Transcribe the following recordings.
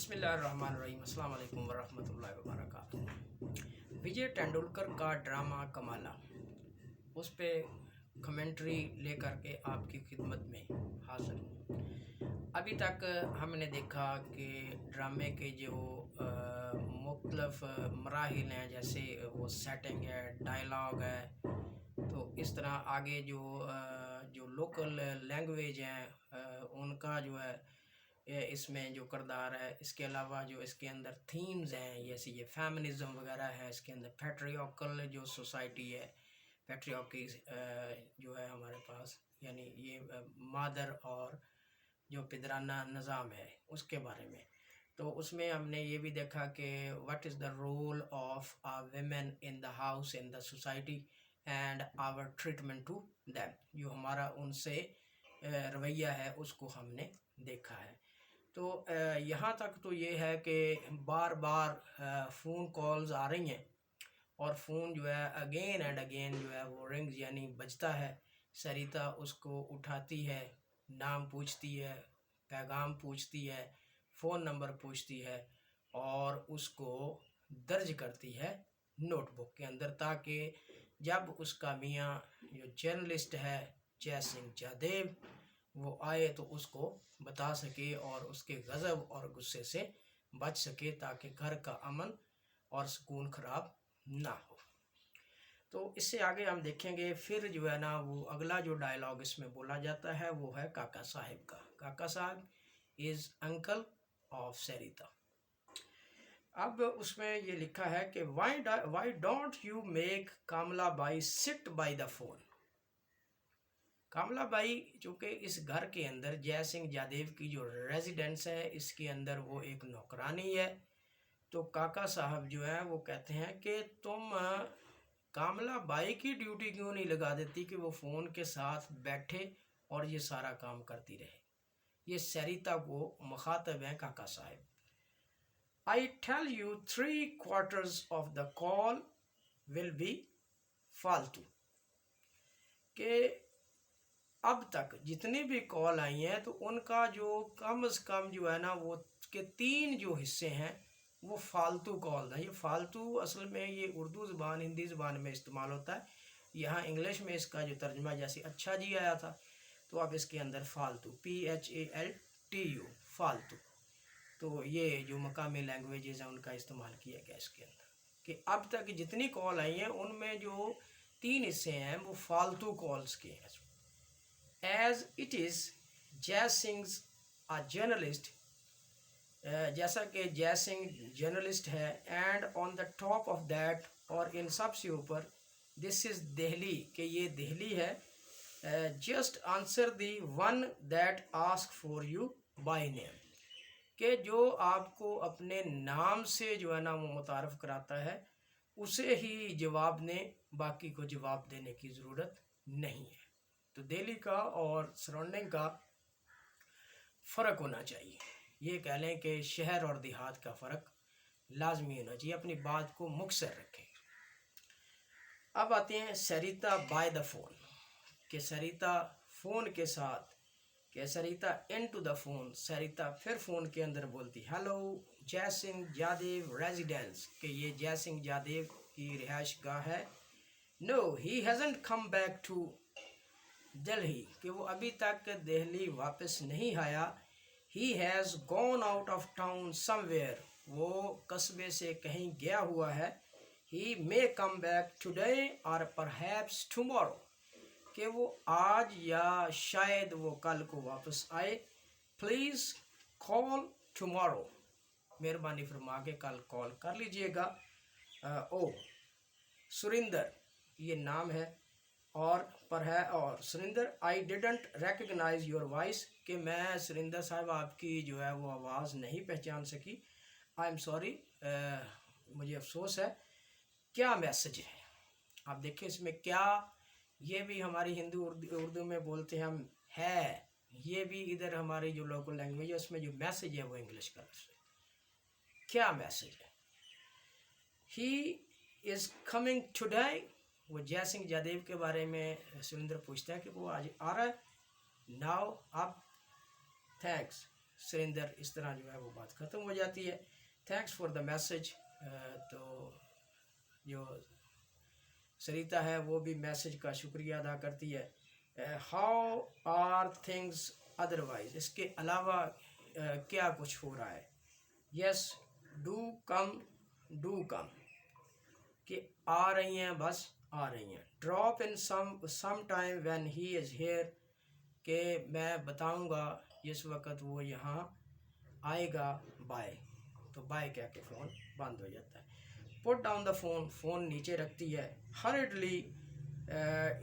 बिस्मिल्लाहिर्रहमानिर्रहीम अस्सलाम वालेकुम वरहमतुल्लाहि वबरकातुहू। विजय तेंदुलकर का ड्रामा कमाला, उस पे कमेंट्री लेकर के आपकी खिदमत में हाजिर हूँ। अभी तक हमने देखा कि ड्रामे के जो मुख्तलिफ मराहिल हैं, जैसे वो सेटिंग है, डायलॉग है, तो इस तरह आगे जो लोकल लैंग्वेज हैं उनका जो है इसमें जो किरदार है, इसके अलावा जो इसके अंदर थीम्स हैं, जैसे ये फेमिनिज़्म वगैरह है, इसके अंदर पैट्रियार्कल जो सोसाइटी है, पैट्रियार्की जो है हमारे पास, यानी ये मादर और जो पिदराना निज़ाम है उसके बारे में। तो उसमें हमने ये भी देखा कि what is the role of a women in the house in the society and our treatment to them, जो हमारा उनसे रवैया है उसको हमने देखा है। तो यहाँ तक तो ये है कि बार बार फ़ोन कॉल्स आ रही हैं और फ़ोन जो है अगेन एंड अगेन जो है वो रिंग्स यानी बजता है। सरिता उसको उठाती है, नाम पूछती है, पैगाम पूछती है, फ़ोन नंबर पूछती है और उसको दर्ज करती है नोटबुक के अंदर, ताकि जब उसका मियाँ जो जर्नलिस्ट है जय सिंह जादेव वो आए तो उसको बता सके और उसके गज़ब और गुस्से से बच सके, ताकि घर का अमन और सुकून ख़राब ना हो। तो इससे आगे हम देखेंगे फिर जो है ना वो अगला जो डायलॉग इसमें बोला जाता है वो है काका साहिब का। काका साहब इज़ अंकल ऑफ सरिता। अब उसमें ये लिखा है कि why don't you make Kamla bai sit by the phone. Kamla bai चूँकि इस घर के अंदर जय सिंह जादेव की जो रेजिडेंस है इसके अंदर वो एक नौकरानी है, तो काका साहब जो है वो कहते हैं कि तुम कामला बाई की ड्यूटी क्यों नहीं लगा देती कि वो फ़ोन के साथ बैठे और ये सारा काम करती रहे। ये सरिता को मुखातब हैं Kaka Sahab. I tell you 3/4 of the call will be फालतू, के अब तक जितनी भी कॉल आई हैं तो उनका जो कम से कम जो है ना वो के 3 जो हिस्से हैं वो फालतू कॉल है। ये फालतू असल में ये उर्दू ज़बान हिंदी ज़बान में इस्तेमाल होता है, यहाँ इंग्लिश में इसका जो तर्जमा जैसे अच्छा जी आया था तो अब इसके अंदर फालतू PHALTU फालतू, तो ये जो मकामी लैंग्वेजेस हैं उनका इस्तेमाल किया गया इसके अंदर कि अब तक जितनी कॉल आई हैं उनमें जो 3 हिस्से हैं वो फालतू कॉल्स के हैं। As it is जय सिंह a जर्नलिस्ट, जैसा कि जय सिंह जर्नलिस्ट है, and on the top of that और इन सब से ऊपर दिस इज़ दिल्ली, कि ये दिल्ली है, just answer the one that ask for you by name, कि जो आपको अपने नाम से जो है ना वो मुतारफ़ कराता है उसे ही जवाब दें, बाकी को जवाब देने की ज़रूरत नहीं है। तो दिल्ली का और सराउंडिंग का फ़र्क होना चाहिए, ये कह लें कि शहर और देहात का फ़र्क लाजमी होना चाहिए, अपनी बात को मुख्तसर रखें। अब आते हैं सरिता बाय द फ़ोन, कि सरिता फ़ोन के साथ, कि सरिता इनटू द फ़ोन, सरिता फिर फ़ोन के अंदर बोलती हेलो जय सिंह जादेव रेजिडेंस, कि ये जय सिंह जादेव की रिहाइश गाह है। No he hasn't come back to Delhi, कि वो अभी तक दिल्ली वापस नहीं आया। He has gone out of town somewhere, वो कस्बे से कहीं गया हुआ है। He may come back today और परहैप्स टुमारो, कि वो आज या शायद वो कल को वापस आए। प्लीज़ कॉल टुमारो, मेहरबानी फरमा के कल कॉल कर लीजिएगा। ओ सुरिंदर ये नाम है और पर है, और Surinder I didn't recognize your voice, कि मैं सुरिंदर साहब आपकी जो है वो आवाज़ नहीं पहचान सकी। आई एम सॉरी, मुझे अफसोस है। क्या मैसेज है आप देखें इसमें, क्या ये भी हमारी हिंदू उर्दू में बोलते हैं हम है, ये भी इधर हमारी जो लोकल लैंग्वेज है उसमें जो मैसेज है वो इंग्लिश का है। क्या मैसेज है? ही इज़ कमिंग टुडे, वो जय सिंह जादेव के बारे में सुरेंद्र पूछता है कि वो आज आ रहा है। नाउ अब थैंक्स सुरेंद्र, इस तरह जो है वो बात ख़त्म हो जाती है। Thanks for the message. तो जो सरिता है वो भी मैसेज का शुक्रिया अदा करती है। हाउ आर थिंग्स अदरवाइज, इसके अलावा क्या कुछ हो रहा है। यस, डू कम कि आ रही हैं, बस आ रही हैं। Drop in some time when he is here, कि मैं बताऊंगा जिस वक्त वो यहाँ आएगा। बाय, तो बाय कह के फ़ोन बंद हो जाता है। Put down the phone, phone नीचे रखती है। Hardly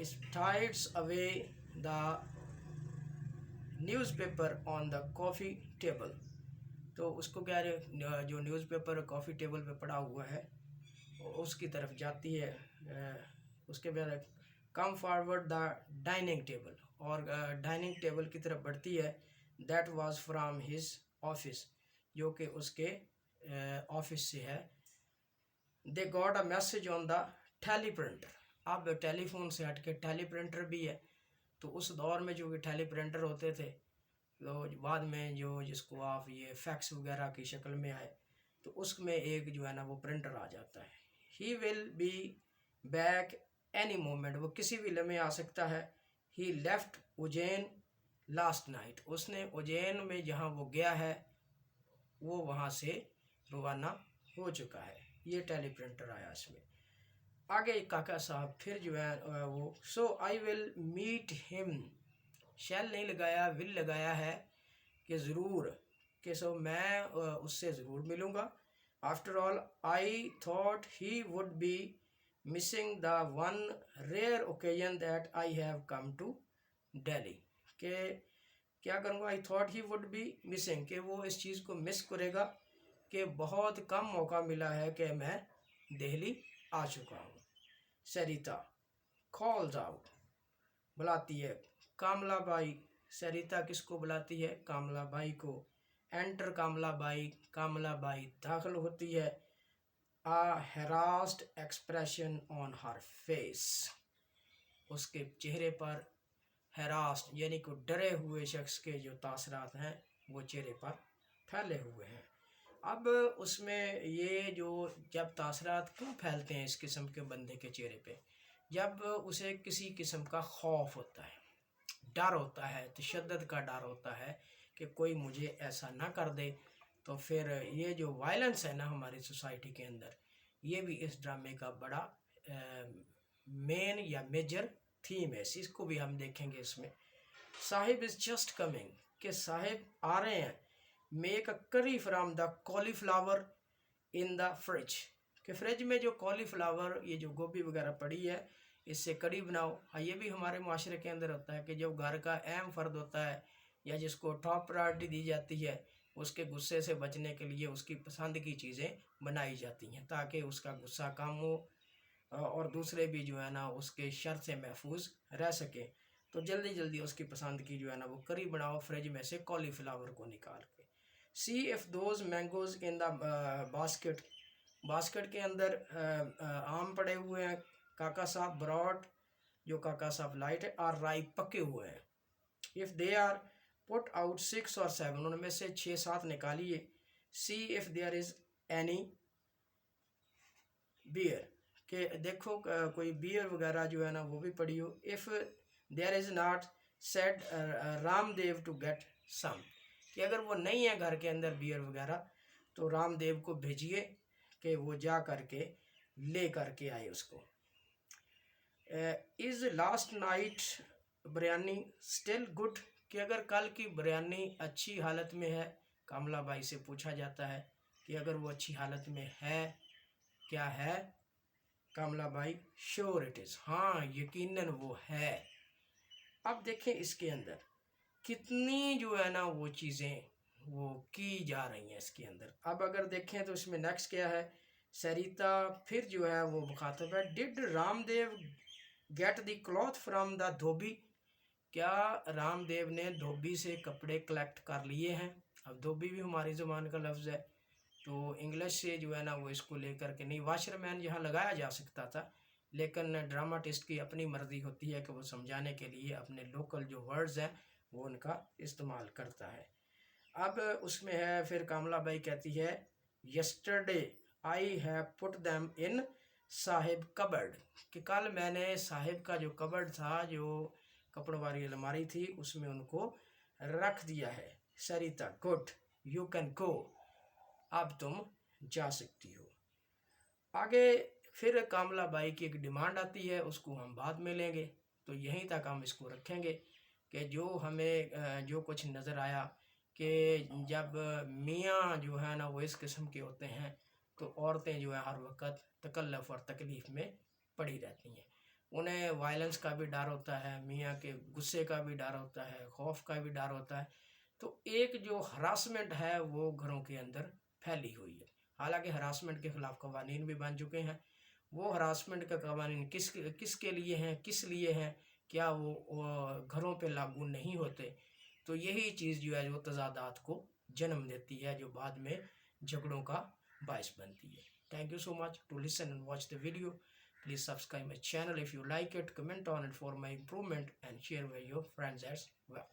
strides away the newspaper on the coffee table, तो उसको क्या है, जो न्यूज़पेपर कॉफ़ी टेबल पे पड़ा हुआ है उसकी तरफ जाती है। उसके बाद come forward the dining table, और डाइनिंग टेबल की तरफ बढ़ती है। That was from his office, जो कि उसके ऑफिस से है। They got a message on the teleprinter, अब टेलीफोन से हट के टेली प्रिंटर भी है। तो उस दौर में जो कि टेली प्रिंटर होते थे, तो बाद में जो जिसको आप ये फैक्स वगैरह की शक्ल में आए, तो उसमें एक जो है ना वो प्रिंटर आ जाता है। He will be back any moment, वो किसी भी लम्हे आ सकता है। ही लेफ्ट उज्जैन लास्ट नाइट, उसने उज्जैन में जहाँ वो गया है वो वहाँ से रवाना हो चुका है। ये टेली प्रिंटर आया इसमें। आगे काका साहब फिर जो है वो सो आई विल मीट हिम, शैल नहीं लगाया, विल लगाया है कि ज़रूर, कि सो मैं उससे ज़रूर मिलूँगा। After all I thought he would be missing the one rare occasion that I have come to Delhi, के क्या करूँगा, I thought he would be missing, कि वो इस चीज़ को मिस करेगा कि बहुत कम मौका मिला है कि मैं दिल्ली आ चुका हूँ। सरिता कॉल्स आउट, बुलाती है। कामला बाई, सरिता किसको बुलाती है, कामला बाई को। एंटर कामला बाई दाखिल होती है। A harassed expression on her face, उसके चेहरे पर हरास्ड यानी कि डरे हुए शख्स के जो तासरात हैं वो चेहरे पर फैले हुए हैं। अब उसमें ये जो जब तासरात क्यों फैलते हैं इस किस्म के बंदे के चेहरे पे, जब उसे किसी किस्म का खौफ होता है, डर होता है, तशद्दुद का डर होता है कि कोई मुझे ऐसा ना कर दे। तो फिर ये जो वायलेंस है ना हमारी सोसाइटी के अंदर, ये भी इस ड्रामे का बड़ा मेन या मेजर थीम है। इसको भी हम देखेंगे इसमें। साहिब इज़ जस्ट कमिंग, कि साहिब आ रहे हैं। मेक अ करी from the cauliflower in the fridge, कि फ्रिज में जो कॉलीफ्लावर ये जो गोभी वगैरह पड़ी है इससे कड़ी बनाओ। हाँ, ये भी हमारे माशरे के अंदर होता है कि जब घर का अहम फ़र्द होता है या जिसको टॉप प्रायोरिटी दी जाती है, उसके गुस्से से बचने के लिए उसकी पसंद की चीज़ें बनाई जाती हैं ताकि उसका गुस्सा कम हो और दूसरे भी जो है ना उसके शर से महफूज रह सके। तो जल्दी जल्दी उसकी पसंद की जो है ना वो करी बनाओ फ्रिज में से कॉलीफ्लावर को निकाल के। सी if those mangoes in the basket, basket के अंदर आम पड़े हुए हैं। काका साहब ब्रॉड, जो काका साहब लाइट है, और राइप पके हुए हैं। If they are put out 6 और 7, उनमें से 6-7 निकालिए। See if there is any beer, के देखो कोई बियर वगैरह जो है ना वो भी पड़ी हो। If there is not said Ramdev to get some, कि अगर वो नहीं है घर के अंदर बियर वगैरह तो रामदेव को भेजिए कि वो जा करके ले करके आए उसको। Is last night biryani still good, कि अगर कल की बिरयानी अच्छी हालत में है। कमला बाई से पूछा जाता है कि अगर वो अच्छी हालत में है, क्या है। कमला बाई श्योर इट इज़, हाँ यकीनन वो है। अब देखें इसके अंदर कितनी जो है ना वो चीज़ें वो की जा रही हैं इसके अंदर। अब अगर देखें तो इसमें नेक्स्ट क्या है, सरिता फिर जो है वो मुखातब है। Did Ramdev get the cloth from the dhobi, क्या रामदेव ने धोबी से कपड़े कलेक्ट कर लिए हैं। अब धोबी भी हमारी ज़ुबान का लफ्ज़ है, तो इंग्लिश से जो है ना वो इसको लेकर के नहीं, वाशरमैन यहाँ लगाया जा सकता था, लेकिन ड्रामाटिस्ट की अपनी मर्ज़ी होती है कि वो समझाने के लिए अपने लोकल जो वर्ड्स हैं वो उनका इस्तेमाल करता है। अब उसमें है, फिर कामला बाई कहती है yesterday I have put them in Sahib cupboard, कि कल मैंने साहिब का जो कबर्ड था, जो कपड़ों वाली अलमारी थी, उसमें उनको रख दिया है। सरिता गुड, यू कैन गो, अब तुम जा सकती हो। आगे फिर कामला बाई की एक डिमांड आती है, उसको हम बाद में लेंगे, तो यहीं तक हम इसको रखेंगे कि जो हमें जो कुछ नज़र आया कि जब मियाँ जो है ना वो इस किस्म के होते हैं तो औरतें जो है हर वक्त तकल्लुफ़ और तकलीफ़ में पड़ी रहती हैं। उन्हें वायलेंस का भी डर होता है, मियाँ के गुस्से का भी डर होता है, खौफ का भी डर होता है। तो एक जो हरासमेंट है वो घरों के अंदर फैली हुई है। हालांकि हरासमेंट के ख़िलाफ़ कवानीन भी बन चुके हैं। वो हरासमेंट का कवानीन किसके लिए हैं, किस लिए हैं, क्या वो घरों पे लागू नहीं होते? तो यही चीज़ जो है वो तज़ादात को जन्म देती है, जो बाद में झगड़ों का बायस बनती है। Thank you so much to listen and watch the video. Please subscribe my channel if you like it, comment on it for my improvement and share with your friends as well.